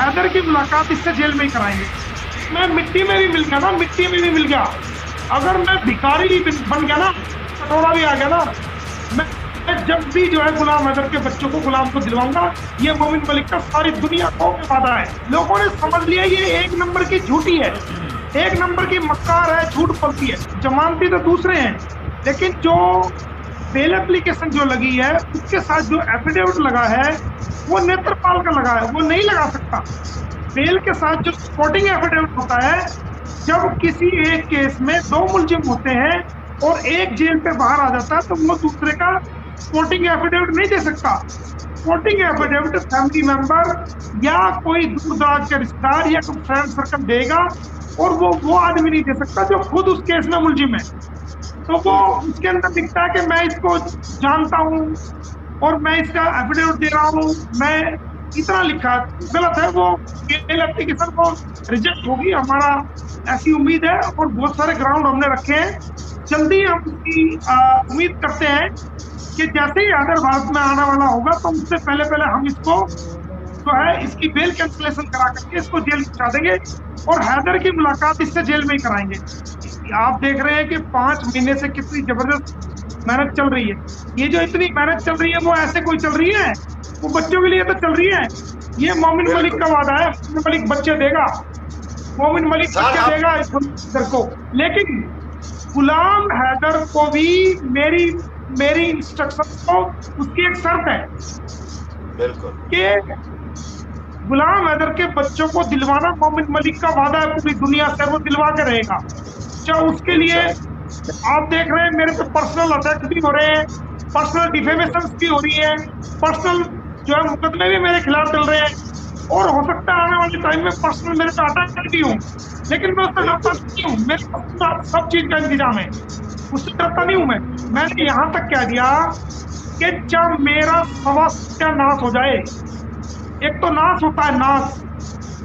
हैदर की मुलाकात इससे जेल में ही कराएंगे। मैं मिट्टी में भी मिल गया ना, मिट्टी में भी मिल गया। अगर मैं भिखारी भी बन गया ना, कटोरा भी आ गया ना, मैं जब भी जो है गुलाम हैदर के बच्चों को, गुलाम को दिलवाऊंगा। ये मोमिन मलिक का सारी दुनिया को वादा है। लोगों ने समझ लिया ये एक नंबर की झूठी है, एक नंबर की मक्कार है, झूठ बोलती है। जमानती तो दूसरे हैं, लेकिन जो बेल एप्लीकेशन जो लगी है उसके साथ जो एफिडेविट लगा है वो नेत्रपाल का लगा है, वो नहीं लगा सकता। बेल के साथ जो सपोर्टिंग एफिडेविट होता है, जब किसी एक केस में दो मुलजिम होते हैं और एक जेल पे बाहर आ जाता है तो वो दूसरे का सपोर्टिंग एफिडेविट नहीं दे सकता। सपोर्टिंग एफिडेविट फैमिली मेंबर या कोई दूर दराज के रिश्तेदार या कोई फ्रेंड सर्कल देगा, और वो आदमी नहीं दे सकता जो खुद उस केस में मुलजिम है। तो वो उसके अंदर दिखता है कि मैं इसको जानता हूँ और मैं इसका एफिडेविट दे रहा हूँ, मैं इतना लिखा। गलत है, वो बेल एप्लीकेशन को रिजेक्ट होगी, हमारा ऐसी उम्मीद है। और बहुत सारे ग्राउंड हमने रखे हैं, जल्दी हम उसकी उम्मीद करते हैं कि जैसे ही हैदर भारत में आने वाला होगा तो उससे पहले हम इसको जो है इसकी बेल कैंसिलेशन करा करके इसको जेल पहुंचा देंगे और हैदर की मुलाकात इससे जेल में ही कराएंगे। आप देख रहे हैं कि 5 महीने से कितनी जबरदस्त मेहनत चल रही है। ये जो इतनी मेहनत चल रही है वो ऐसे कोई चल रही है, वो बच्चों के लिए तो चल रही है। ये मोमिन मलिक का वादा है, मोमिन मलिक बच्चे देगा, मोमिन मलिक बच्चे देगा इस हैदर को। लेकिन गुलाम हैदर को भी मेरी इंस्ट्रक्शन को उसकी एक शर्त है कि गुलाम हैदर के बच्चों को दिलवाना मोमिन मलिक का वादा है पूरी दुनिया से, वो दिलवा के रहेगा। चाहे उसके लिए आप देख रहे हैं मेरे पे पर्सनल अटैक भी हो रहे हैं, पर्सनल डिफेमेशन भी हो रही है, पर्सनल जो है मुकदमे भी मेरे खिलाफ चल रहे हैं, और हो सकता है आने वाले टाइम में पर्सनल मेरे पे अटैक भी हो। लेकिन मैं उससे डरता नहीं हूँ, मेरे पास सब चीज का इंतजाम है, उससे डरता नहीं हूँ। मैंने यहाँ तक कह दिया कि जब मेरा सवा सत्यानाश हो जाए, एक तो नाश होता है नाश,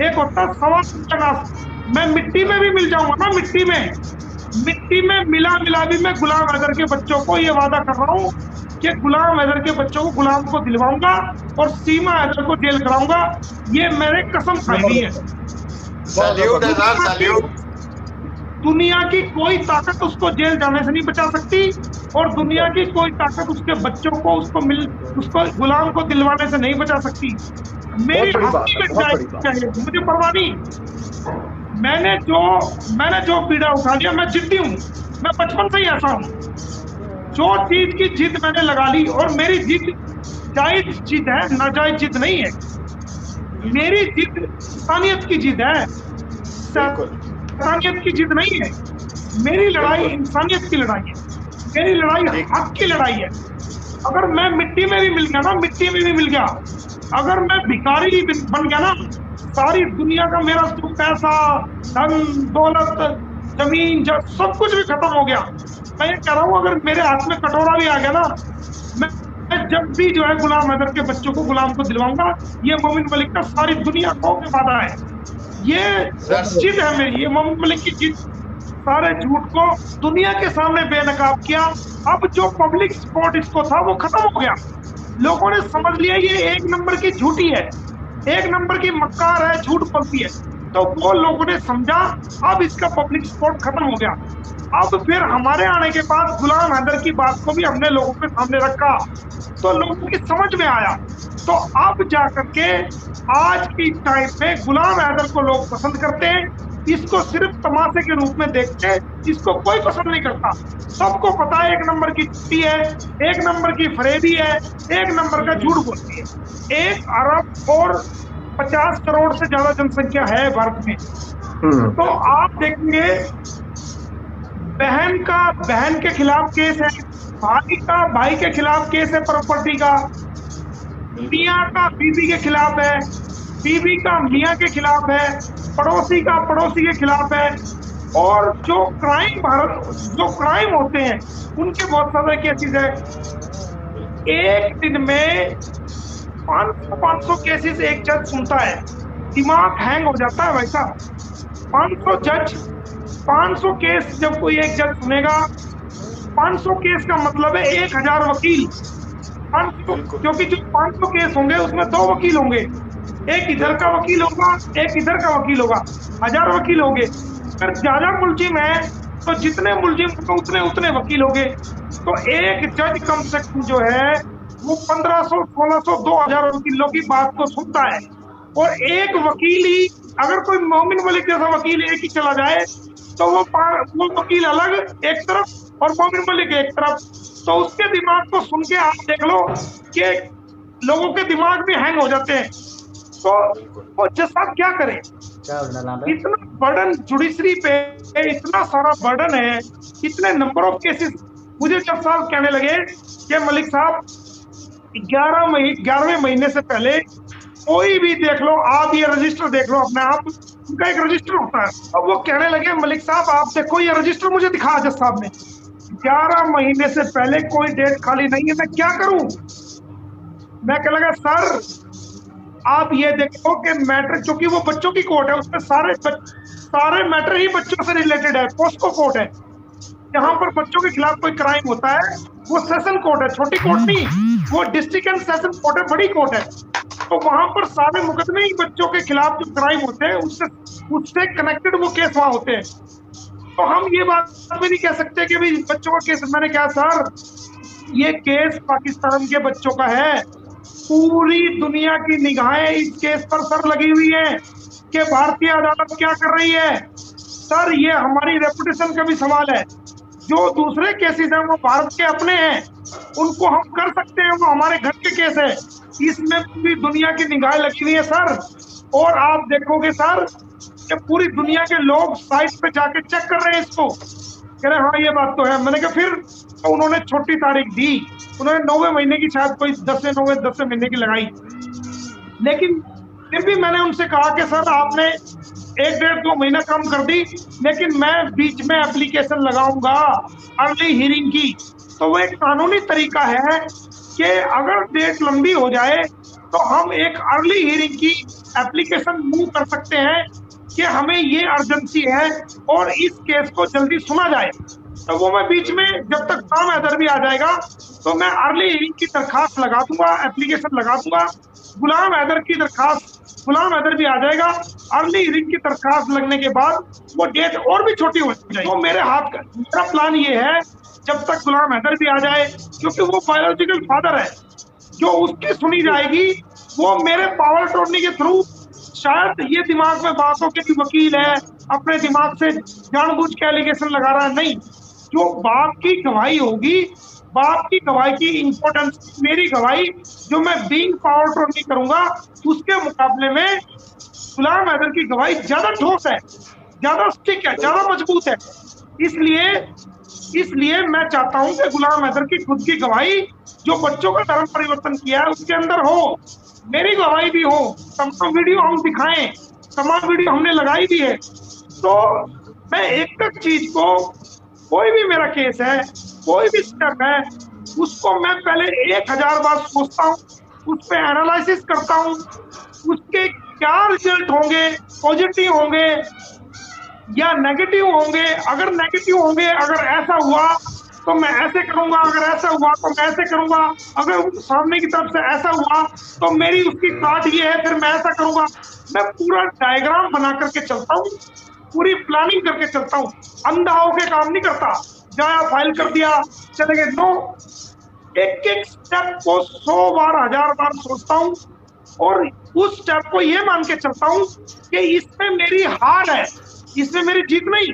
एक होता है सवा सत्यानाश। मैं मिट्टी में भी मिल जाऊंगा ना, मिट्टी में मिला भी मैं गुलाम हैदर के बच्चों को ये वादा कर रहा हूँ कि गुलाम हैदर के बच्चों को, गुलाम को दिलवाऊंगा और सीमा हैदर को जेल कराऊंगा। ये मेरे कसम खाई हुई है। सैल्यूट है सर, सैल्यूट। दुनिया की कोई ताकत उसको जेल जाने से नहीं बचा सकती, और दुनिया की कोई ताकत उसके बच्चों को उसको गुलाम को दिलवाने से नहीं बचा सकती। मेरी हस्ती मिट जाए, मुझे परवाह नहीं। मैंने जो पीड़ा उठा लिया, मैं जिद्दी हूँ, मैं बचपन से ही ऐसा हूँ। जो चीज की जिद मैंने लगा ली, और मेरी जिद जायज जिद है, नाजायज जिद नहीं है। मेरी जिद इंसानियत की जिद है, इंसानियत की जिद नहीं है। मेरी लड़ाई इंसानियत की लड़ाई है, मेरी लड़ाई हक की लड़ाई है। अगर मैं मिट्टी में भी मिल गया ना, मिट्टी में भी मिल गया, अगर मैं भिखारी भी बन गया ना, सारी दुनिया का मेरा पैसा, धन दौलत, जमीन सब कुछ भी खत्म हो गया, मैं ये कह रहा हूँ अगर मेरे हाथ में कटोरा भी आ गया ना, मैं जब भी जो है गुलाम हैदर के बच्चों को, गुलाम को दिलवाऊंगा। ये मोमिन मलिक का सारी दुनिया को वादा है, ये जिद है मेरी, ये मोमिन मलिक की जिद। सारे झूठ को दुनिया के सामने बेनकाब किया। अब जो पब्लिक सपोर्ट इसको था वो खत्म हो गया। लोगों ने समझ लिया ये एक नंबर की झूठी है, एक नंबर की मक्कार है, झूठ बोलती है। तो वो लोगों ने समझा, अब इसका पब्लिक सपोर्ट खत्म हो गया। अब फिर हमारे आने के बाद गुलाम हैदर की बात को भी हमने लोगों के सामने रखा, तो लोगों की समझ में आया। तो अब जाकर के आज की टाइम पे गुलाम हैदर को लोग पसंद करते हैं। इसको सिर्फ तमाशे के रूप में देखते हैं, इसको कोई पसंद नहीं करता। सबको पता है एक नंबर की झूठी है, एक नंबर की फरेबी है, एक नंबर का झूठ बोलती है। 1 अरब और 50 करोड़ से ज्यादा जनसंख्या है भारत में। तो आप देखेंगे, बहन का बहन के खिलाफ केस है, भाई का भाई के खिलाफ केस है प्रॉपर्टी का, मियाँ का बीबी के खिलाफ है, बीबी का मियाँ के खिलाफ है, पड़ोसी का पड़ोसी के खिलाफ है। और जो क्राइम होते हैं उनके बहुत सारे केसेस है। एक दिन में 500 केसेस एक जज सुनता है, दिमाग हैंग हो जाता है। वैसा 500 जज, 500 केस जब कोई एक जज सुनेगा, 500 केस का मतलब है 1000 वकील। क्योंकि जो 500 केस होंगे उसमें 2 वकील होंगे, एक इधर का वकील होगा, एक इधर का वकील होगा, 1000 वकील होंगे। अगर ज्यादा मुलजिम है तो जितने मुलजिम होंगे उतने उतने वकील होंगे। तो एक जज कम से कम जो है वो 1500, 1600, 2000 वकीलों की बात को सुनता है। और एक वकील ही, अगर कोई मोमिन मलिक जैसा वकील एक ही चला जाए तो वो वकील अलग एक तरफ और मोमिन मलिक एक तरफ। तो उसके दिमाग को सुन के आप देख लो कि लोगों के दिमाग भी हैंग हो जाते हैं। तो वो जज साहब क्या करें, इतना बर्डन जुडिशरी पे, इतना सारा बर्डन है, इतने नंबर ऑफ केसेस। मुझे जज साहब कहने लगे कि मलिक साहब 11वें महीने से पहले कोई भी देख लो, आप ये रजिस्टर देख लो अपने आप, उनका एक रजिस्टर होता है। अब वो कहने लगे मलिक साहब आप देखो ये रजिस्टर, मुझे दिखा जज साहब ने 11 महीने से पहले कोई डेट खाली नहीं है, मैं क्या करूं। मैं कह लगा सर आप ये देखो कि मैटर, क्योंकि वो बच्चों की कोर्ट है, उसमें सारे मैटर ही बच्चों से रिलेटेड है, पोस्को कोर्ट है। यहाँ पर बच्चों के खिलाफ कोई क्राइम होता है वो सेशन कोर्ट है, छोटी कोर्ट नहीं, वो डिस्ट्रिक्ट एंड सेशन कोर्ट है, बड़ी कोर्ट है। तो वहां पर सारे मुकदमे ही बच्चों के खिलाफ जो क्राइम होते हैं उससे कनेक्टेड वो केस वहां होते हैं। तो हम ये बात भी नहीं कह सकते कि भाई बच्चों का केस। मैंने कहा सर ये केस पाकिस्तान के बच्चों का है, पूरी दुनिया की निगाहें इस केस पर सर लगी हुई है कि भारतीय अदालत क्या कर रही है। सर ये हमारी रेपुटेशन का भी सवाल है। जो दूसरे केसेस हैं वो भारत के अपने हैं, उनको हम कर सकते हैं, वो हमारे घर के केस है। इसमें पूरी दुनिया की निगाह लगी हुई है सर। और आप देखोगे सर कि पूरी दुनिया के लोग साइट पे जाके चेक कर रहे हैं इसको, कह रहे हाँ ये बात तो है। मैंने कहा फिर तो उन्होंने छोटी तारीख दी, उन्होंने 9वें महीने की, शायद कोई 10वें महीने की लगाई। लेकिन फिर भी मैंने उनसे कहा कि सर आपने 1-1.5-2 महीना कम कर दी, लेकिन मैं बीच में एप्लीकेशन लगाऊंगा अर्ली हियरिंग की। तो वो एक कानूनी तरीका है कि अगर डेट लंबी हो जाए तो हम एक अर्ली हियरिंग की एप्लीकेशन मूव कर सकते हैं कि हमें ये अर्जेंसी है और इस केस को जल्दी सुना जाए। तो वो मैं बीच में जब तक गुलाम हैदर भी आ जाएगा तो मैं अर्ली हियरिंग की दरखास्त लगा दूंगा, एप्लीकेशन लगा दूंगा। गुलाम हैदर की दरखास्त, गुलाम हैदर भी आ जाएगा, अर्ली हियरिंग की दरखास्त लगने के बाद वो डेट और भी छोटी हो जाएगी। तो मेरा प्लान ये है जब तक गुलाम हैदर भी आ जाए, क्योंकि वो बायोलॉजिकल फादर है, जो उसकी सुनी जाएगी वो मेरे पावर अटॉर्नी के थ्रू। शायद ये दिमाग में बात हो कि वकील है अपने दिमाग से जानबूझ के एलिगेशन लगा रहा है, नहीं। जो बाप की गवाही होगी, बाप की गवाही की इंपॉर्टेंस, मेरी गवाही जो मैं बीइंग पावर अटॉर्नी करूंगा उसके मुकाबले में गुलाम हैदर की गवाही ज्यादा ठोस है, ज्यादा स्टिक है, ज्यादा मजबूत है। इसलिए मैं चाहता हूं कि गुलाम हैदर की खुद की गवाही जो बच्चों का धर्म परिवर्तन किया है उसके अंदर हो, मेरी गवाही भी हो, तमाम वीडियो हम दिखाएं, तमाम वीडियो हमने लगाई भी है। तो मैं एक एक चीज को, कोई भी मेरा केस है, कोई भी स्टेप है, उसको मैं पहले 1000 बार सोचता हूँ, उस पर एनालिसिस करता हूँ, उसके क्या रिजल्ट होंगे, पॉजिटिव होंगे या नेगेटिव होंगे। अगर नेगेटिव होंगे, अगर ऐसा हुआ तो मैं ऐसे करूंगा, अगर ऐसा हुआ तो मैं ऐसे करूंगा, अगर सामने की तरफ से ऐसा हुआ तो मेरी उसकी काट ये है, फिर मैं ऐसा करूंगा। मैं पूरा डायग्राम बना करके चलता हूँ, पूरी प्लानिंग करके चलता हूँ, अंधा होके काम नहीं करता, जाया फाइल कर दिया चले गए। नो, एक एक स्टेप को 100 बार 1000 बार सोचता हूँ और उस स्टेप को ये मान के चलता हूँ कि इसमें मेरी हार है, इसमें मेरी जीत नहीं,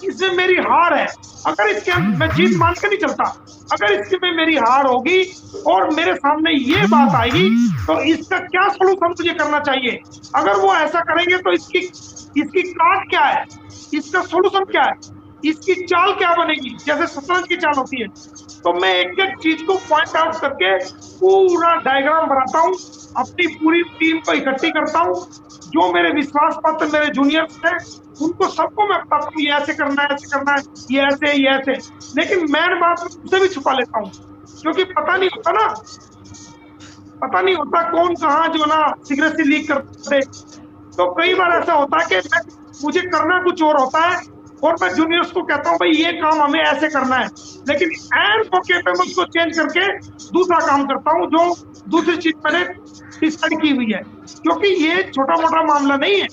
इसमें मेरी हार है। अगर इसके मैं जीत मान के नहीं चलता, अगर इसके में मेरी हार होगी और मेरे सामने ये बात आएगी तो इसका क्या सॉल्यूशन मुझे करना चाहिए। अगर वो ऐसा करेंगे तो इसकी काट क्या है, इसका सॉल्यूशन क्या है, इसकी चाल क्या बनेगी, जैसे शतरंज की चाल होती है। तो मैं एक एक चीज को पॉइंट आउट करके पूरा डायग्राम बनाता हूँ, अपनी पूरी टीम को इकट्ठी करता हूँ, जो मेरे विश्वास पात्र मेरे जूनियर्स हैं उनको सबको मैं बताता हूँ ये ऐसे करना है, ऐसे करना है, ये ऐसे। लेकिन मैं बात उनसे भी छुपा लेता हूँ, क्योंकि पता नहीं होता ना, पता नहीं होता कौन कहाँ जो ना सिगरेट लीक कर दे। तो कई बार ऐसा होता है कि मुझे करना कुछ और होता है और मैं जूनियर्स को कहता हूँ भाई ये काम हमें ऐसे करना है, लेकिन एंड मौके पे मैं उसको चेंज करके दूसरा काम करता हूँ जो दूसरी चीज मैंने डिसाइड की हुई है, क्योंकि ये छोटा मोटा मामला नहीं है।